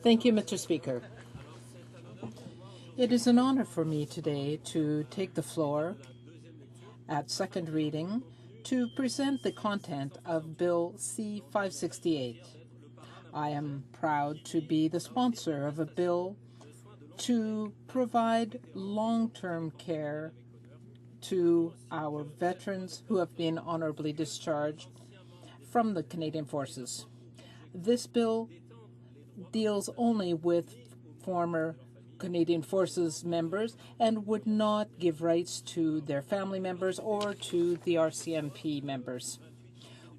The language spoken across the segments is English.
Thank you, Mr. Speaker. It is an honor for me today to take the floor at second reading to present the content of Bill C-568. I am proud to be the sponsor of a bill to provide long-term care to our veterans who have been honorably discharged from the Canadian Forces. This bill deals only with former Canadian Forces members and would not give rights to their family members or to the RCMP members.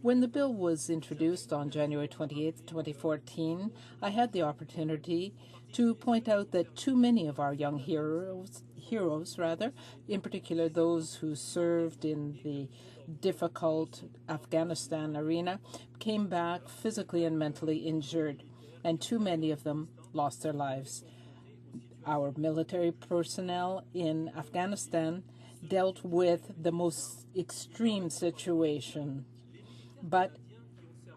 When the bill was introduced on January 28, 2014, I had the opportunity to point out that too many of our young heroes, in particular those who served in the difficult Afghanistan arena, came back physically and mentally injured, and too many of them lost their lives. Our military personnel in Afghanistan dealt with the most extreme situation, but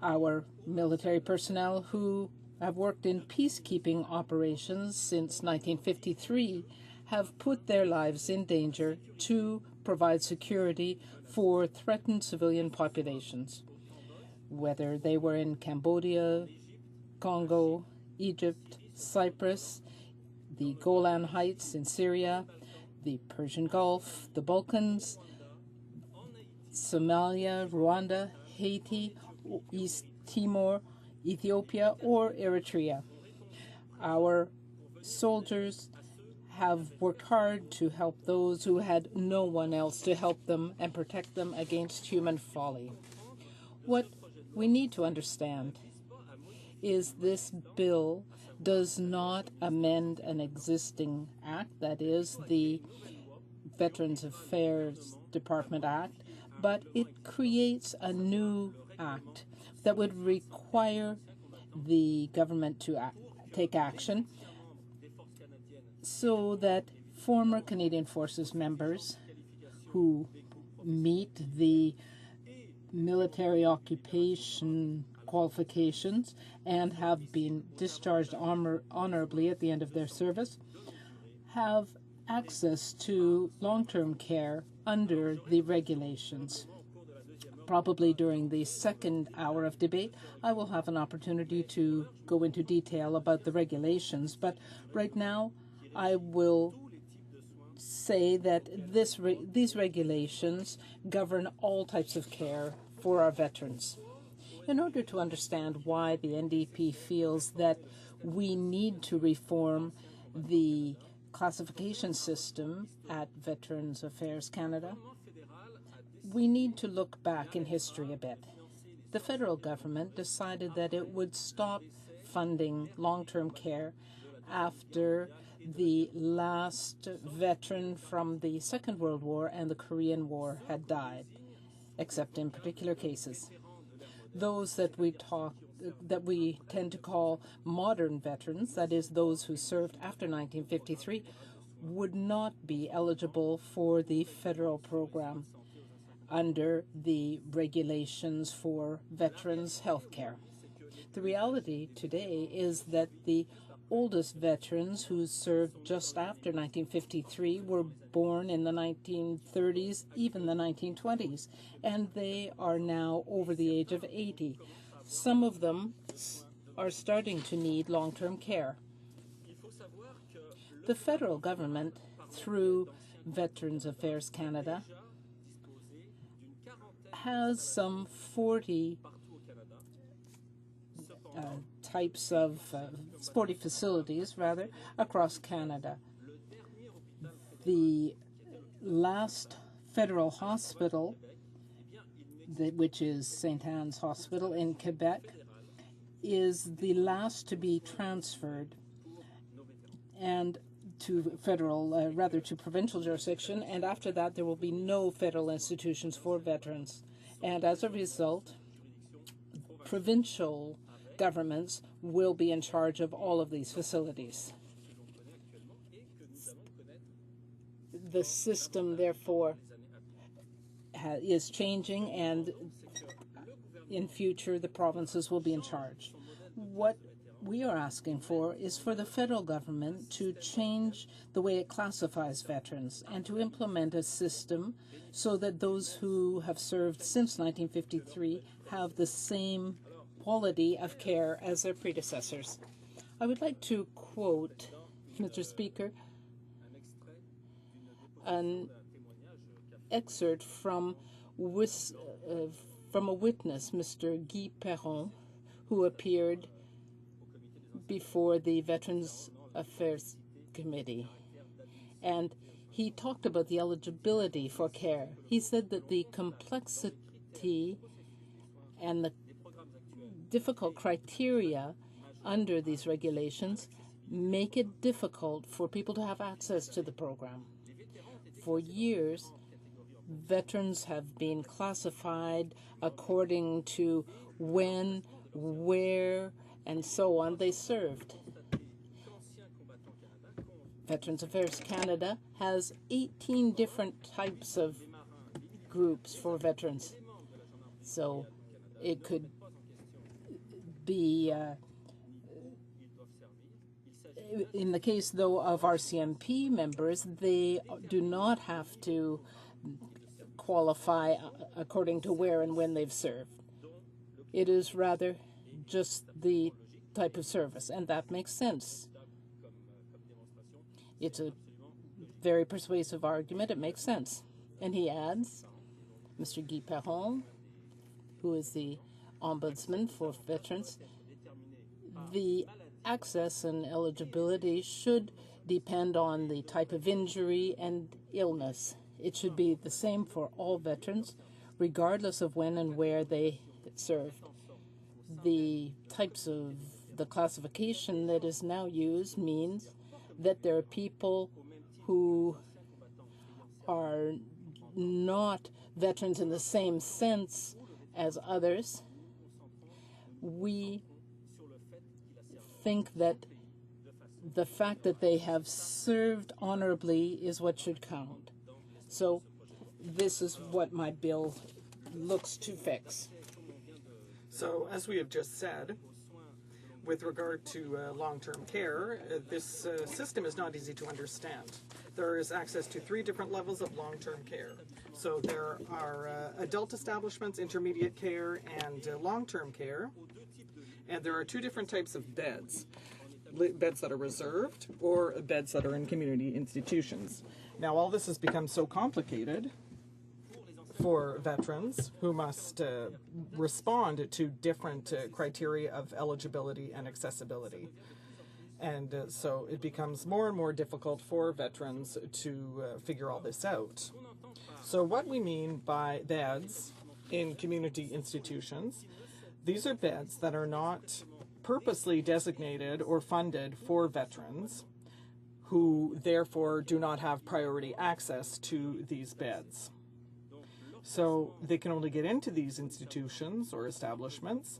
our military personnel who have worked in peacekeeping operations since 1953 have put their lives in danger to provide security for threatened civilian populations, whether they were in Cambodia, Congo, Egypt, Cyprus, the Golan Heights in Syria, the Persian Gulf, the Balkans, Somalia, Rwanda, Haiti, East Timor, Ethiopia, or Eritrea. Our soldiers have worked hard to help those who had no one else to help them and protect them against human folly. What we need to understand is this bill does not amend an existing act, that is the Veterans Affairs Department Act, but it creates a new act that would require the government to take action so that former Canadian Forces members who meet the military occupation qualifications and have been discharged honorably at the end of their service have access to long-term care under the regulations. Probably during the second hour of debate, I will have an opportunity to go into detail about the regulations, but right now I will say that these regulations govern all types of care for our veterans. In order to understand why the NDP feels that we need to reform the classification system at Veterans Affairs Canada, we need to look back in history a bit. The federal government decided that it would stop funding long-term care after the last veteran from the Second World War and the Korean War had died, except in particular cases. Those that we tend to call modern veterans, that is, those who served after 1953, would not be eligible for the federal program under the regulations for veterans' health care. The reality today is that the oldest veterans who served just after 1953 were born in the 1930s, even the 1920s, and they are now over the age of 80. Some of them are starting to need long-term care. The federal government, through Veterans Affairs Canada, has some 40 types of 40 facilities, across Canada. The last federal hospital, which is St. Anne's Hospital in Quebec, is the last to be transferred and to provincial jurisdiction, and after that there will be no federal institutions for veterans. And as a result, provincial governments will be in charge of all of these facilities. The system, therefore, is changing, and in future the provinces will be in charge. What we are asking for is for the federal government to change the way it classifies veterans and to implement a system so that those who have served since 1953 have the same quality of care as their predecessors. I would like to quote, Mr. Speaker, an excerpt from a witness, Mr. Guy Perron, who appeared before the Veterans Affairs Committee. And he talked about the eligibility for care. He said that the complexity and the difficult criteria under these regulations make it difficult for people to have access to the program. For years, veterans have been classified according to when, where, and so on they served. Veterans Affairs Canada has 18 different types of groups for veterans. So it could be, in the case, though, of RCMP members, they do not have to qualify according to where and when they've served. It is rather just the type of service, and that makes sense. It's a very persuasive argument. It makes sense. And he adds, Mr. Guy Perron, who is the ombudsman for veterans, the access and eligibility should depend on the type of injury and illness. It should be the same for all veterans, regardless of when and where they served. The types of the classification that is now used means that there are people who are not veterans in the same sense as others. We think that the fact that they have served honorably is what should count. So this is what my bill looks to fix. So as we have just said, with regard to long-term care, this system is not easy to understand. There is access to 3 different levels of long-term care. So there are adult establishments, intermediate care, and long-term care. And there are 2 different types of beds. Beds that are reserved or beds that are in community institutions. Now, all this has become so complicated for veterans who must respond to different criteria of eligibility and accessibility. And so it becomes more and more difficult for veterans to figure all this out. So what we mean by beds in community institutions, these are beds that are not purposely designated or funded for veterans who therefore do not have priority access to these beds. So they can only get into these institutions or establishments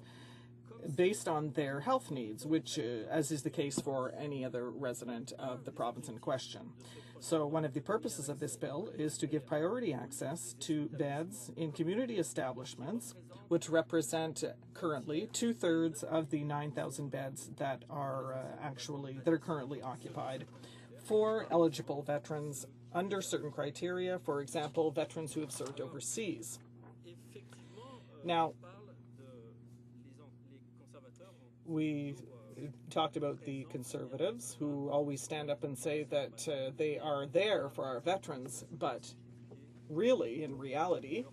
based on their health needs, which, as is the case for any other resident of the province in question. So one of the purposes of this bill is to give priority access to beds in community establishments, which represent currently 2/3 of the 9,000 beds that are currently occupied for eligible veterans under certain criteria, for example, veterans who have served overseas. Now, we talked about the Conservatives who always stand up and say that they are there for our veterans, but really, in reality,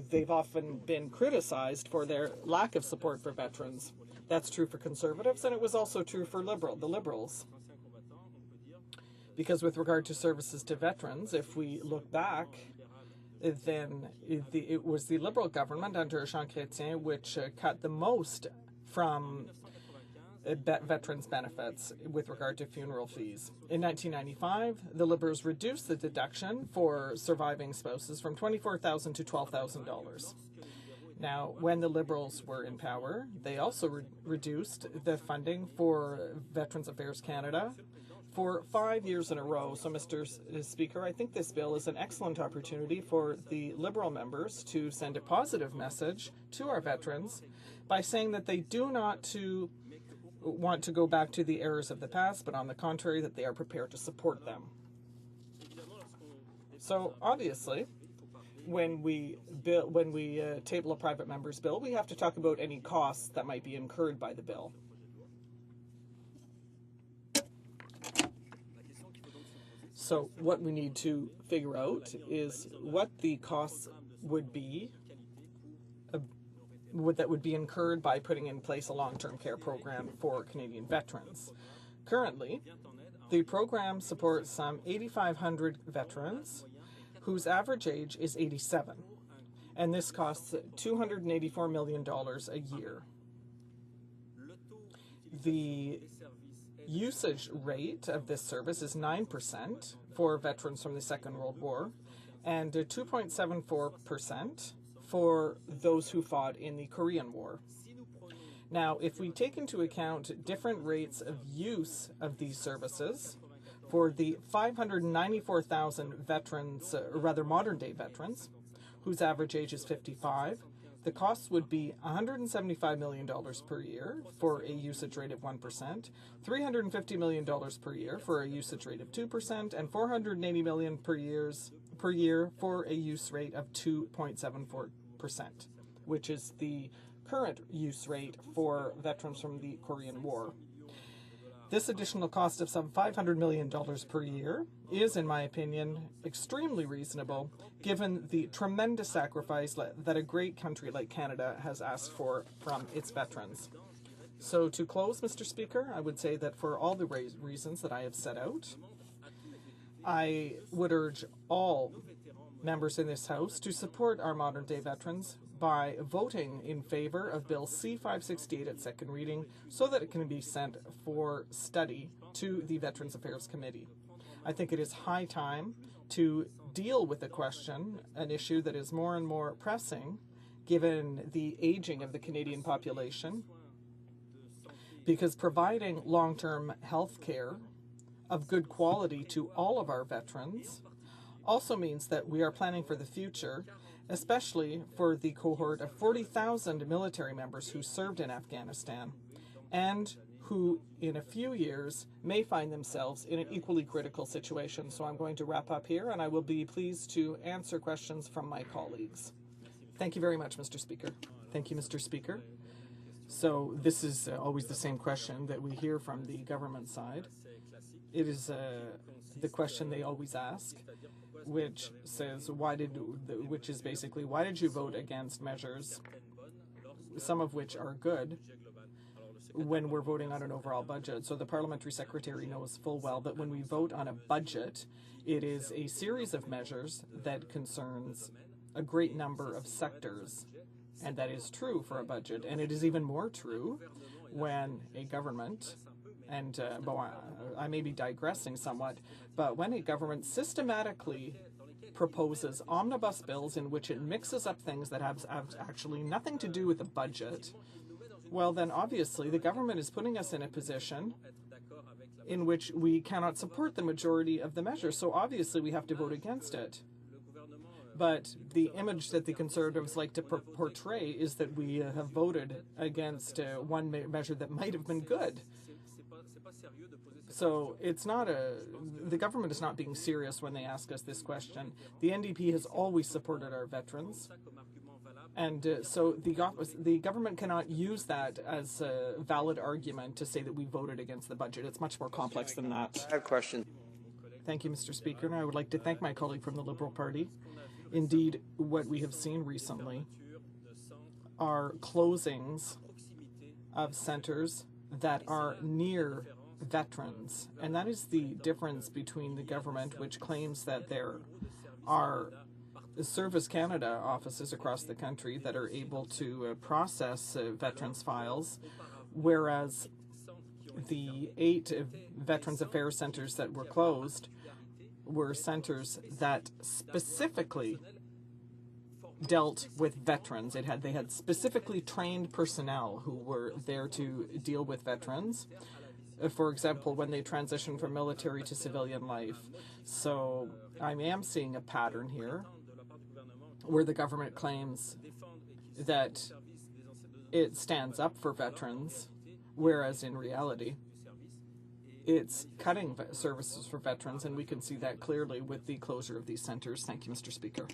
they've often been criticized for their lack of support for veterans. That's true for Conservatives, and it was also true for the Liberals. Because with regard to services to veterans, if we look back, then it was the Liberal government under Jean Chrétien which cut the most from veterans' benefits with regard to funeral fees. In 1995, the Liberals reduced the deduction for surviving spouses from $24,000 to $12,000. Now, when the Liberals were in power, they also reduced the funding for Veterans Affairs Canada for 5 years in a row. So, Mr. Speaker, I think this bill is an excellent opportunity for the Liberal members to send a positive message to our veterans by saying that they do not to want to go back to the errors of the past, but on the contrary, that they are prepared to support them. So obviously, when we table a private member's bill, we have to talk about any costs that might be incurred by the bill. So what we need to figure out is what the costs would be that would be incurred by putting in place a long-term care program for Canadian veterans. Currently, the program supports some 8,500 veterans whose average age is 87, and this costs $284 million a year. The usage rate of this service is 9% for veterans from the Second World War and 2.74% for those who fought in the Korean War. Now, if we take into account different rates of use of these services, for the 594,000 veterans, or rather modern-day veterans, whose average age is 55, the costs would be $175 million per year for a usage rate of 1%, $350 million per year for a usage rate of 2%, and $480 million per year for a use rate of 2.74%, which is the current use rate for veterans from the Korean War. This additional cost of some $500 million per year is, in my opinion, extremely reasonable, given the tremendous sacrifice that a great country like Canada has asked for from its veterans. So to close, Mr. Speaker, I would say that for all the reasons that I have set out, I would urge all members in this House to support our modern-day veterans by voting in favor of Bill C-568 at second reading so that it can be sent for study to the Veterans Affairs Committee. I think it is high time to deal with the question, an issue that is more and more pressing given the aging of the Canadian population, because providing long-term health care of good quality to all of our veterans also means that we are planning for the future, especially for the cohort of 40,000 military members who served in Afghanistan and who in a few years may find themselves in an equally critical situation. So I'm going to wrap up here, and I will be pleased to answer questions from my colleagues. Thank you very much, Mr. Speaker. Thank you, Mr. Speaker. So this is always the same question that we hear from the government side. It is the question they always ask, which says, which is basically, why did you vote against measures, some of which are good, when we're voting on an overall budget? So the parliamentary secretary knows full well that when we vote on a budget, it is a series of measures that concerns a great number of sectors, and that is true for a budget. And it is even more true when a government, and I may be digressing somewhat, but when a government systematically proposes omnibus bills in which it mixes up things that have actually nothing to do with the budget, well then obviously the government is putting us in a position in which we cannot support the majority of the measures, so obviously we have to vote against it. But the image that the Conservatives like to portray is that we have voted against one measure that might have been good. So it's not the government is not being serious when they ask us this question. The NDP has always supported our veterans, and so the government cannot use that as a valid argument to say that we voted against the budget. It's much more complex than that. I have a question. Thank you, Mr. Speaker, and I would like to thank my colleague from the Liberal Party. Indeed, what we have seen recently are closings of centres that are near veterans, and that is the difference between the government, which claims that there are Service Canada offices across the country that are able to process veterans' files, whereas the 8 Veterans Affairs centres that were closed were centres that specifically dealt with veterans. They had specifically trained personnel who were there to deal with veterans, for example, when they transition from military to civilian life. So I am seeing a pattern here where the government claims that it stands up for veterans whereas in reality, it's cutting services for veterans, and we can see that clearly with the closure of these centres. Thank you, Mr. Speaker.